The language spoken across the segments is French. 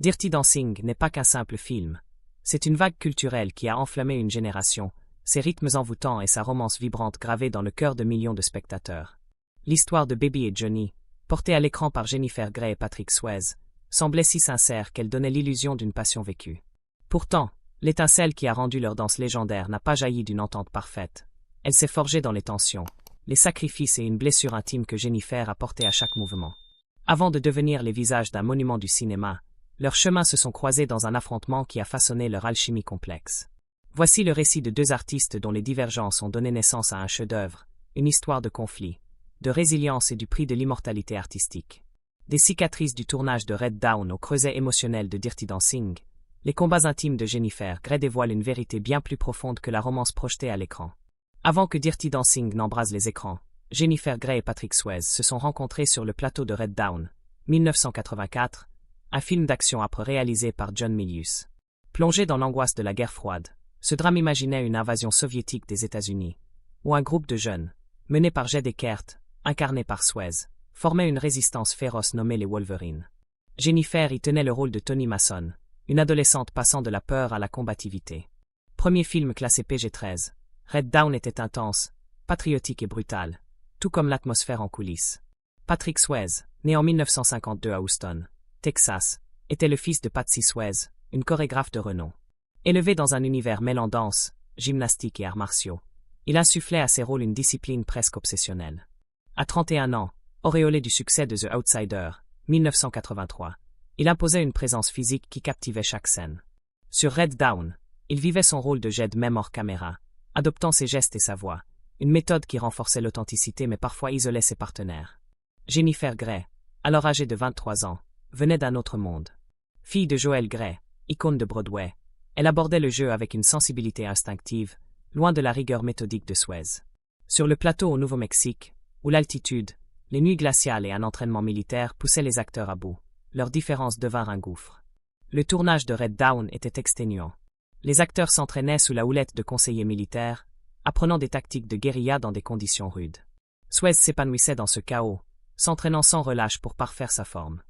Dirty Dancing n'est pas qu'un simple film. C'est une vague culturelle qui a enflammé une génération, ses rythmes envoûtants et sa romance vibrante gravée dans le cœur de millions de spectateurs. L'histoire de Baby et Johnny, portée à l'écran par Jennifer Grey et Patrick Swayze, semblait si sincère qu'elle donnait l'illusion d'une passion vécue. Pourtant, l'étincelle qui a rendu leur danse légendaire n'a pas jailli d'une entente parfaite. Elle s'est forgée dans les tensions, les sacrifices et une blessure intime que Jennifer a portée à chaque mouvement. Avant de devenir les visages d'un monument du cinéma, leurs chemins se sont croisés dans un affrontement qui a façonné leur alchimie complexe. Voici le récit de deux artistes dont les divergences ont donné naissance à un chef-d'œuvre, une histoire de conflit, de résilience et du prix de l'immortalité artistique. Des cicatrices du tournage de Red Dawn au creuset émotionnel de Dirty Dancing, les combats intimes de Jennifer Grey dévoilent une vérité bien plus profonde que la romance projetée à l'écran. Avant que Dirty Dancing n'embrase les écrans, Jennifer Grey et Patrick Swayze se sont rencontrés sur le plateau de Red Dawn, 1984, un film d'action âpre réalisé par John Milius. Plongé dans l'angoisse de la guerre froide, ce drame imaginait une invasion soviétique des États-Unis, où un groupe de jeunes, mené par Jed Eckert, incarné par Swayze, formait une résistance féroce nommée les Wolverines. Jennifer y tenait le rôle de Toni Mason, une adolescente passant de la peur à la combativité. Premier film classé PG-13, Red Dawn était intense, patriotique et brutal, tout comme l'atmosphère en coulisses. Patrick Swayze, né en 1952 à Houston, Texas, était le fils de Patsy Swayze, une chorégraphe de renom. Élevé dans un univers mêlant danse, gymnastique et arts martiaux, il insufflait à ses rôles une discipline presque obsessionnelle. À 31 ans, auréolé du succès de The Outsider, 1983, il imposait une présence physique qui captivait chaque scène. Sur Red Dawn, il vivait son rôle de Jed même hors caméra, adoptant ses gestes et sa voix, une méthode qui renforçait l'authenticité mais parfois isolait ses partenaires. Jennifer Grey, alors âgée de 23 ans, venait d'un autre monde. Fille de Joel Grey, icône de Broadway, elle abordait le jeu avec une sensibilité instinctive, loin de la rigueur méthodique de Swayze. Sur le plateau au Nouveau-Mexique, où l'altitude, les nuits glaciales et un entraînement militaire poussaient les acteurs à bout, leurs différences devinrent un gouffre. Le tournage de Red Dawn était exténuant. Les acteurs s'entraînaient sous la houlette de conseillers militaires, apprenant des tactiques de guérilla dans des conditions rudes. Swayze s'épanouissait dans ce chaos, s'entraînant sans relâche pour parfaire sa forme.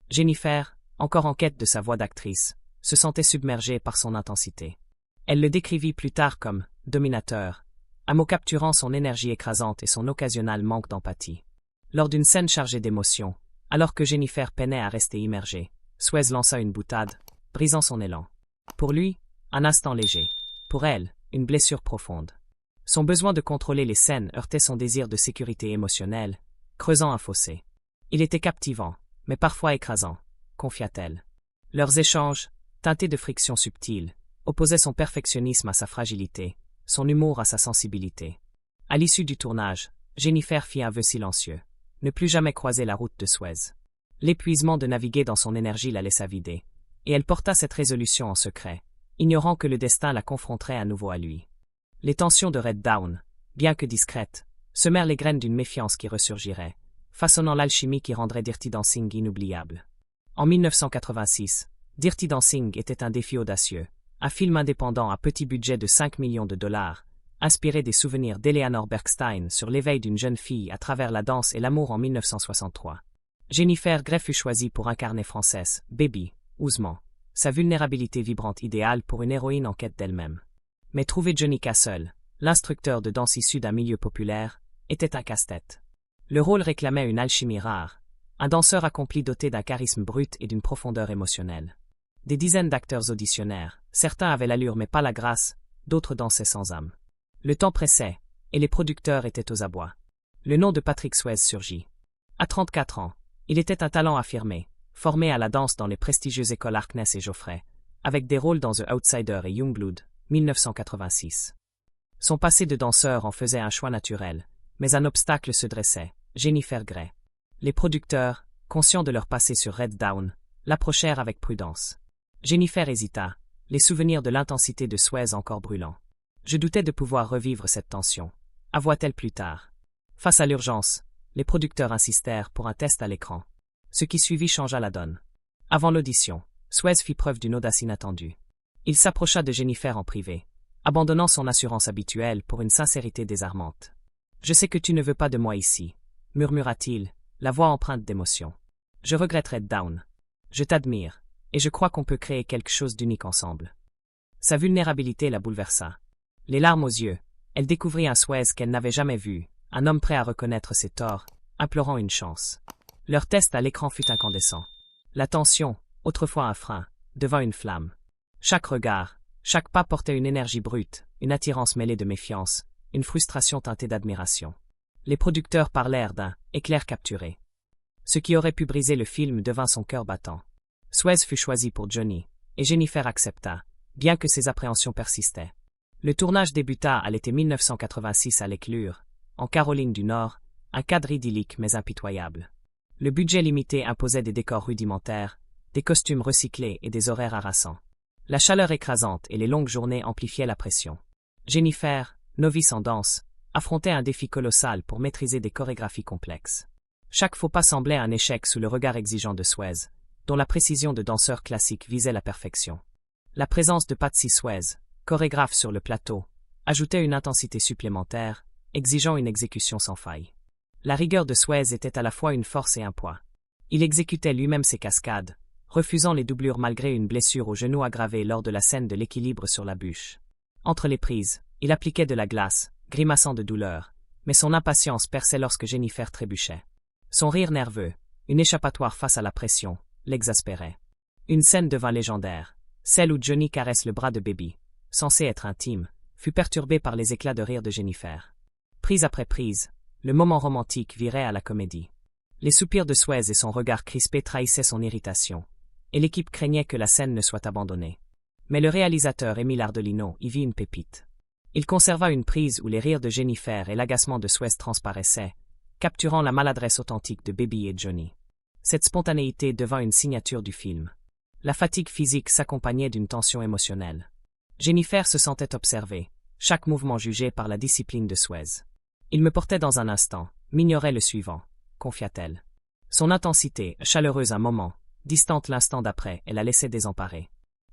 Jennifer, encore en quête de sa voix d'actrice, se sentait submergée par son intensité. Elle le décrivit plus tard comme « dominateur », un mot capturant son énergie écrasante et son occasionnel manque d'empathie. Lors d'une scène chargée d'émotions, alors que Jennifer peinait à rester immergée, Swayze lança une boutade, brisant son élan. Pour lui, un instant léger. Pour elle, une blessure profonde. Son besoin de contrôler les scènes heurtait son désir de sécurité émotionnelle, creusant un fossé. Il était captivant, mais parfois écrasant, confia-t-elle. Leurs échanges, teintés de frictions subtiles, opposaient son perfectionnisme à sa fragilité, son humour à sa sensibilité. À l'issue du tournage, Jennifer fit un vœu silencieux. Ne plus jamais croiser la route de Swayze. L'épuisement de naviguer dans son énergie la laissa vider, et elle porta cette résolution en secret, ignorant que le destin la confronterait à nouveau à lui. Les tensions de Red Dawn, bien que discrètes, semèrent les graines d'une méfiance qui ressurgirait, façonnant l'alchimie qui rendrait Dirty Dancing inoubliable. En 1986, Dirty Dancing était un défi audacieux, un film indépendant à petit budget de 5 millions de dollars, inspiré des souvenirs d'Eleanor Bergstein sur l'éveil d'une jeune fille à travers la danse et l'amour en 1963. Jennifer Grey fut choisie pour incarner Frances, Baby, Ousmane, sa vulnérabilité vibrante idéale pour une héroïne en quête d'elle-même. Mais trouver Johnny Castle, l'instructeur de danse issu d'un milieu populaire, était un casse-tête. Le rôle réclamait une alchimie rare, un danseur accompli doté d'un charisme brut et d'une profondeur émotionnelle. Des dizaines d'acteurs auditionnèrent, certains avaient l'allure mais pas la grâce, d'autres dansaient sans âme. Le temps pressait, et les producteurs étaient aux abois. Le nom de Patrick Swayze surgit. À 34 ans, il était un talent affirmé, formé à la danse dans les prestigieuses écoles Harkness et Joffrey, avec des rôles dans The Outsider et Youngblood, 1986. Son passé de danseur en faisait un choix naturel, mais un obstacle se dressait, Jennifer Grey. Les producteurs, conscients de leur passé sur Red Dawn, l'approchèrent avec prudence. Jennifer hésita, les souvenirs de l'intensité de Swayze encore brûlants. Je doutais de pouvoir revivre cette tension, avoua-t-elle plus tard. Face à l'urgence, les producteurs insistèrent pour un test à l'écran. Ce qui suivit changea la donne. Avant l'audition, Swayze fit preuve d'une audace inattendue. Il s'approcha de Jennifer en privé, abandonnant son assurance habituelle pour une sincérité désarmante. « Je sais que tu ne veux pas de moi ici, » murmura-t-il, la voix empreinte d'émotion. « Je regrette Red Dawn. Je t'admire, et je crois qu'on peut créer quelque chose d'unique ensemble. Sa vulnérabilité la bouleversa. Les larmes aux yeux, elle découvrit un Suez qu'elle n'avait jamais vu, un homme prêt à reconnaître ses torts, implorant une chance. Leur test à l'écran fut incandescent. La tension, autrefois un frein, devint une flamme. Chaque regard, chaque pas portait une énergie brute, une attirance mêlée de méfiance, une frustration teintée d'admiration. Les producteurs parlèrent d'un « éclair capturé ». Ce qui aurait pu briser le film devint son cœur battant. Suez fut choisi pour Johnny, et Jennifer accepta, bien que ses appréhensions persistaient. Le tournage débuta à l'été 1986 à l'Éclure, en Caroline du Nord, un cadre idyllique mais impitoyable. Le budget limité imposait des décors rudimentaires, des costumes recyclés et des horaires harassants. La chaleur écrasante et les longues journées amplifiaient la pression. Jennifer, novice en danse, affrontait un défi colossal pour maîtriser des chorégraphies complexes. Chaque faux pas semblait un échec sous le regard exigeant de Suez, dont la précision de danseur classique visait la perfection. La présence de Patsy Suez, chorégraphe sur le plateau, ajoutait une intensité supplémentaire, exigeant une exécution sans faille. La rigueur de Suez était à la fois une force et un poids. Il exécutait lui-même ses cascades, refusant les doublures malgré une blessure au genou aggravée lors de la scène de l'équilibre sur la bûche. Entre les prises, il appliquait de la glace, grimaçant de douleur, mais son impatience perçait lorsque Jennifer trébuchait. Son rire nerveux, une échappatoire face à la pression, l'exaspérait. Une scène devint légendaire, celle où Johnny caresse le bras de Baby, censé être intime, fut perturbée par les éclats de rire de Jennifer. Prise après prise, le moment romantique virait à la comédie. Les soupirs de Suez et son regard crispé trahissaient son irritation, et l'équipe craignait que la scène ne soit abandonnée. Mais le réalisateur Émile Ardolino y vit une pépite. Il conserva une prise où les rires de Jennifer et l'agacement de Suez transparaissaient, capturant la maladresse authentique de Baby et Johnny. Cette spontanéité devint une signature du film. La fatigue physique s'accompagnait d'une tension émotionnelle. Jennifer se sentait observée, chaque mouvement jugé par la discipline de Suez. Il me portait dans un instant, m'ignorait le suivant, confia-t-elle. Son intensité, chaleureuse un moment, distante l'instant d'après, elle la laissait désemparée.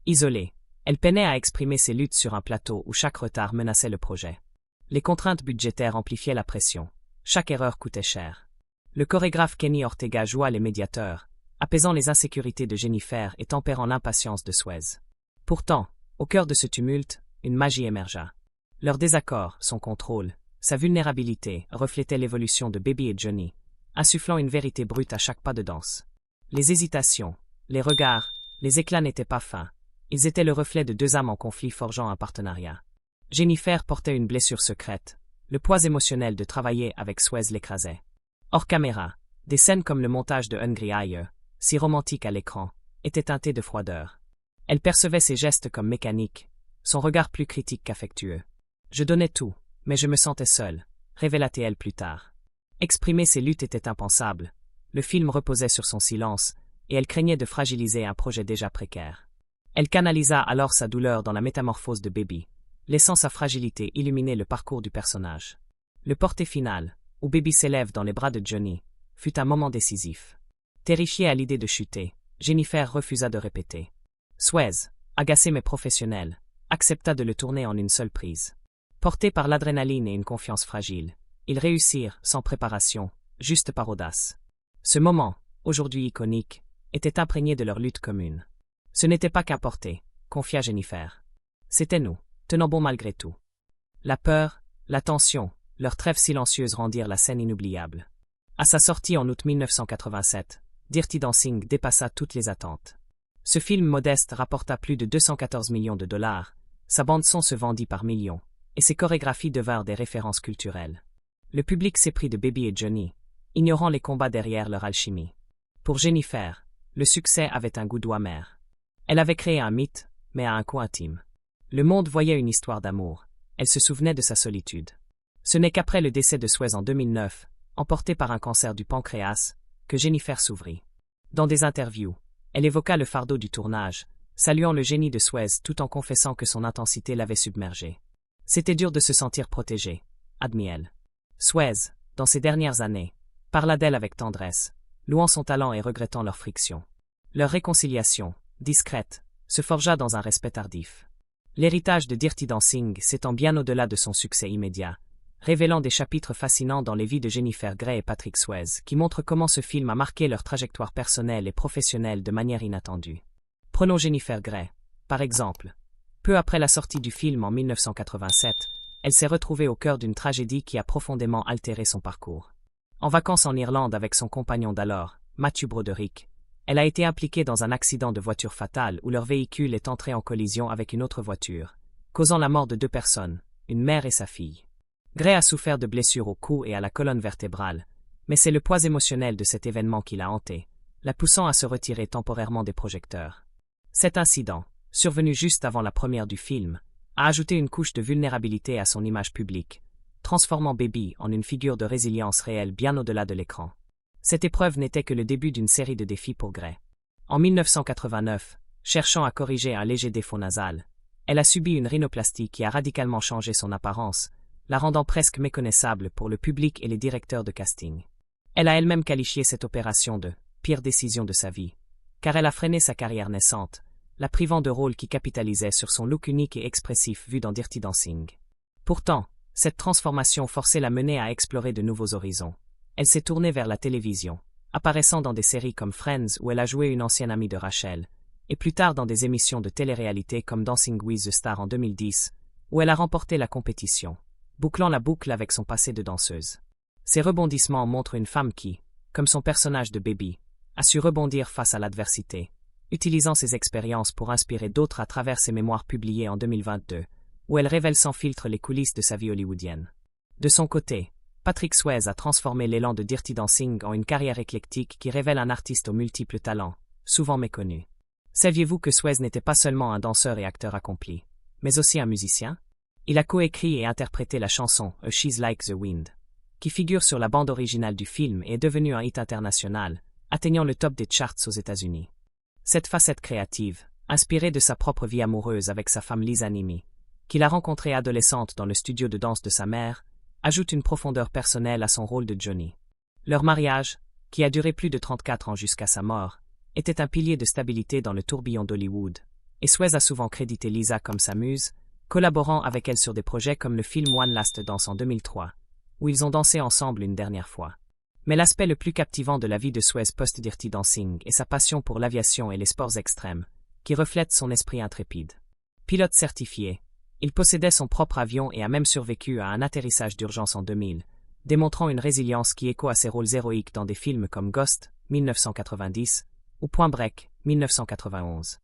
Isolée, elle peinait à exprimer ses luttes sur un plateau où chaque retard menaçait le projet. Les contraintes budgétaires amplifiaient la pression. Chaque erreur coûtait cher. Le chorégraphe Kenny Ortega joua les médiateurs, apaisant les insécurités de Jennifer et tempérant l'impatience de Suez. Pourtant, au cœur de ce tumulte, une magie émergea. Leur désaccord, son contrôle, sa vulnérabilité reflétaient l'évolution de Baby et Johnny, insufflant une vérité brute à chaque pas de danse. Les hésitations, les regards, les éclats n'étaient pas feints. Ils étaient le reflet de deux âmes en conflit forgeant un partenariat. Jennifer portait une blessure secrète. Le poids émotionnel de travailler avec Suez l'écrasait. Hors caméra, des scènes comme le montage de Hungry Eye, si romantique à l'écran, étaient teintées de froideur. Elle percevait ses gestes comme mécaniques, son regard plus critique qu'affectueux. Je donnais tout, mais je me sentais seule, révéla-t-elle plus tard. Exprimer ses luttes était impensable. Le film reposait sur son silence, et elle craignait de fragiliser un projet déjà précaire. Elle canalisa alors sa douleur dans la métamorphose de Baby, laissant sa fragilité illuminer le parcours du personnage. Le porté final, où Baby s'élève dans les bras de Johnny, fut un moment décisif. Terrifiée à l'idée de chuter, Jennifer refusa de répéter. Suez, agacé mais professionnel, accepta de le tourner en une seule prise. Portés par l'adrénaline et une confiance fragile, ils réussirent, sans préparation, juste par audace. Ce moment, aujourd'hui iconique, était imprégné de leur lutte commune. Ce n'était pas qu'un porté, confia Jennifer. C'était nous, tenant bon malgré tout. La peur, la tension, leur trêve silencieuse rendirent la scène inoubliable. À sa sortie en août 1987, Dirty Dancing dépassa toutes les attentes. Ce film modeste rapporta plus de 214 millions de dollars, sa bande-son se vendit par millions, et ses chorégraphies devinrent des références culturelles. Le public s'éprit de Baby et Johnny, ignorant les combats derrière leur alchimie. Pour Jennifer, le succès avait un goût doux amer. Elle avait créé un mythe, mais à un coût intime. Le monde voyait une histoire d'amour, elle se souvenait de sa solitude. Ce n'est qu'après le décès de Suez en 2009, emporté par un cancer du pancréas, que Jennifer s'ouvrit. Dans des interviews, elle évoqua le fardeau du tournage, saluant le génie de Suez tout en confessant que son intensité l'avait submergée. C'était dur de se sentir protégée, admit-elle. Suez, dans ses dernières années, parla d'elle avec tendresse, louant son talent et regrettant leur friction. Leur réconciliation, discrète, se forgea dans un respect tardif. L'héritage de Dirty Dancing s'étend bien au-delà de son succès immédiat, révélant des chapitres fascinants dans les vies de Jennifer Grey et Patrick Suez qui montrent comment ce film a marqué leur trajectoire personnelle et professionnelle de manière inattendue. Prenons Jennifer Grey, par exemple. Peu après la sortie du film en 1987, elle s'est retrouvée au cœur d'une tragédie qui a profondément altéré son parcours. En vacances en Irlande avec son compagnon d'alors, Matthew Broderick, elle a été impliquée dans un accident de voiture fatal où leur véhicule est entré en collision avec une autre voiture, causant la mort de 2 personnes, une mère et sa fille. Grey a souffert de blessures au cou et à la colonne vertébrale, mais c'est le poids émotionnel de cet événement qui l'a hantée, la poussant à se retirer temporairement des projecteurs. Cet incident, survenu juste avant la première du film, a ajouté une couche de vulnérabilité à son image publique, transformant Baby en une figure de résilience réelle bien au-delà de l'écran. Cette épreuve n'était que le début d'une série de défis pour Grey. En 1989, cherchant à corriger un léger défaut nasal, elle a subi une rhinoplastie qui a radicalement changé son apparence, la rendant presque méconnaissable pour le public et les directeurs de casting. Elle a elle-même qualifié cette opération de « pire décision de sa vie », car elle a freiné sa carrière naissante, la privant de rôles qui capitalisaient sur son look unique et expressif vu dans Dirty Dancing. Pourtant, cette transformation forcée l'a menée à explorer de nouveaux horizons. Elle s'est tournée vers la télévision, apparaissant dans des séries comme Friends où elle a joué une ancienne amie de Rachel, et plus tard dans des émissions de télé-réalité comme Dancing with the Stars en 2010, où elle a remporté la compétition, bouclant la boucle avec son passé de danseuse. Ces rebondissements montrent une femme qui, comme son personnage de Baby, a su rebondir face à l'adversité, utilisant ses expériences pour inspirer d'autres à travers ses mémoires publiées en 2022, où elle révèle sans filtre les coulisses de sa vie hollywoodienne. De son côté, Patrick Swayze a transformé l'élan de Dirty Dancing en une carrière éclectique qui révèle un artiste aux multiples talents, souvent méconnu. Saviez-vous que Swayze n'était pas seulement un danseur et acteur accompli, mais aussi un musicien? Il a coécrit et interprété la chanson A She's Like the Wind, qui figure sur la bande originale du film et est devenue un hit international, atteignant le top des charts aux États-Unis. Cette facette créative, inspirée de sa propre vie amoureuse avec sa femme Lisa Nimi, qu'il a rencontrée adolescente dans le studio de danse de sa mère, ajoute une profondeur personnelle à son rôle de Johnny. Leur mariage, qui a duré plus de 34 ans jusqu'à sa mort, était un pilier de stabilité dans le tourbillon d'Hollywood, et Swayze a souvent crédité Lisa comme sa muse, collaborant avec elle sur des projets comme le film One Last Dance en 2003, où ils ont dansé ensemble une dernière fois. Mais l'aspect le plus captivant de la vie de Swayze post-Dirty Dancing est sa passion pour l'aviation et les sports extrêmes, qui reflète son esprit intrépide. Pilote certifié, il possédait son propre avion et a même survécu à un atterrissage d'urgence en 2000, démontrant une résilience qui écho à ses rôles héroïques dans des films comme Ghost, 1990, ou Point Break, 1991.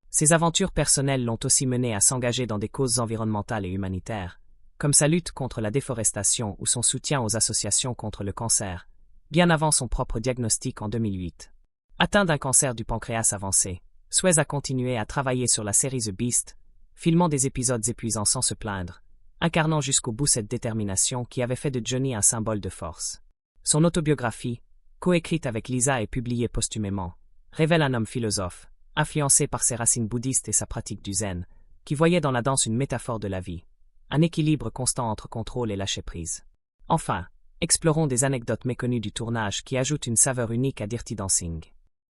Ses aventures personnelles l'ont aussi mené à s'engager dans des causes environnementales et humanitaires, comme sa lutte contre la déforestation ou son soutien aux associations contre le cancer, bien avant son propre diagnostic en 2008. Atteint d'un cancer du pancréas avancé, Swayze a continué à travailler sur la série The Beast, filmant des épisodes épuisants sans se plaindre, incarnant jusqu'au bout cette détermination qui avait fait de Johnny un symbole de force. Son autobiographie, coécrite avec Lisa et publiée posthumément, révèle un homme philosophe, influencé par ses racines bouddhistes et sa pratique du zen, qui voyait dans la danse une métaphore de la vie, un équilibre constant entre contrôle et lâcher-prise. Enfin, explorons des anecdotes méconnues du tournage qui ajoutent une saveur unique à Dirty Dancing.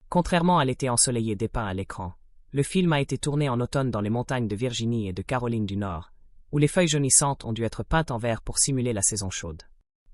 Contrairement à l'été ensoleillé dépeint à l'écran, le film a été tourné en automne dans les montagnes de Virginie et de Caroline du Nord, où les feuilles jaunissantes ont dû être peintes en vert pour simuler la saison chaude.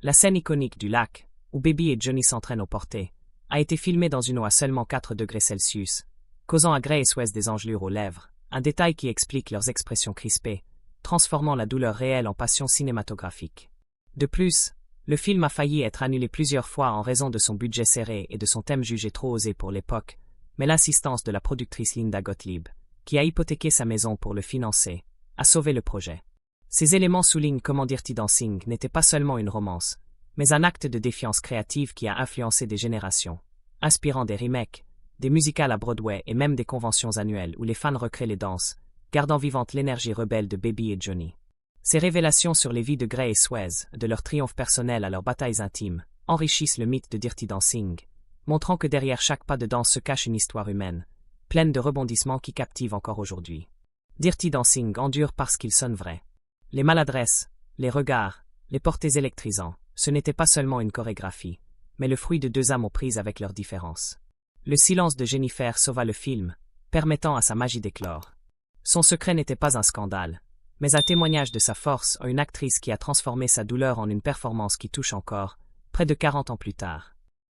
La scène iconique du lac, où Baby et Johnny s'entraînent au porté, a été filmée dans une eau à seulement 4 degrés Celsius, causant à Grey et Swayze des engelures aux lèvres, un détail qui explique leurs expressions crispées, transformant la douleur réelle en passion cinématographique. De plus, le film a failli être annulé plusieurs fois en raison de son budget serré et de son thème jugé trop osé pour l'époque, mais l'insistance de la productrice Linda Gottlieb, qui a hypothéqué sa maison pour le financer, a sauvé le projet. Ces éléments soulignent comment Dirty Dancing n'était pas seulement une romance, mais un acte de défiance créative qui a influencé des générations, inspirant des remakes, des musicals à Broadway et même des conventions annuelles où les fans recréent les danses, gardant vivante l'énergie rebelle de Baby et Johnny. Ces révélations sur les vies de Grey et Swayze, de leurs triomphes personnels à leurs batailles intimes, enrichissent le mythe de Dirty Dancing, montrant que derrière chaque pas de danse se cache une histoire humaine, pleine de rebondissements qui captivent encore aujourd'hui. Dirty Dancing endure parce qu'il sonne vrai. Les maladresses, les regards, les portées électrisants, ce n'était pas seulement une chorégraphie, mais le fruit de 2 âmes aux prises avec leurs différences. Le silence de Jennifer sauva le film, permettant à sa magie d'éclore. Son secret n'était pas un scandale, mais un témoignage de sa force à une actrice qui a transformé sa douleur en une performance qui touche encore, près de 40 ans plus tard.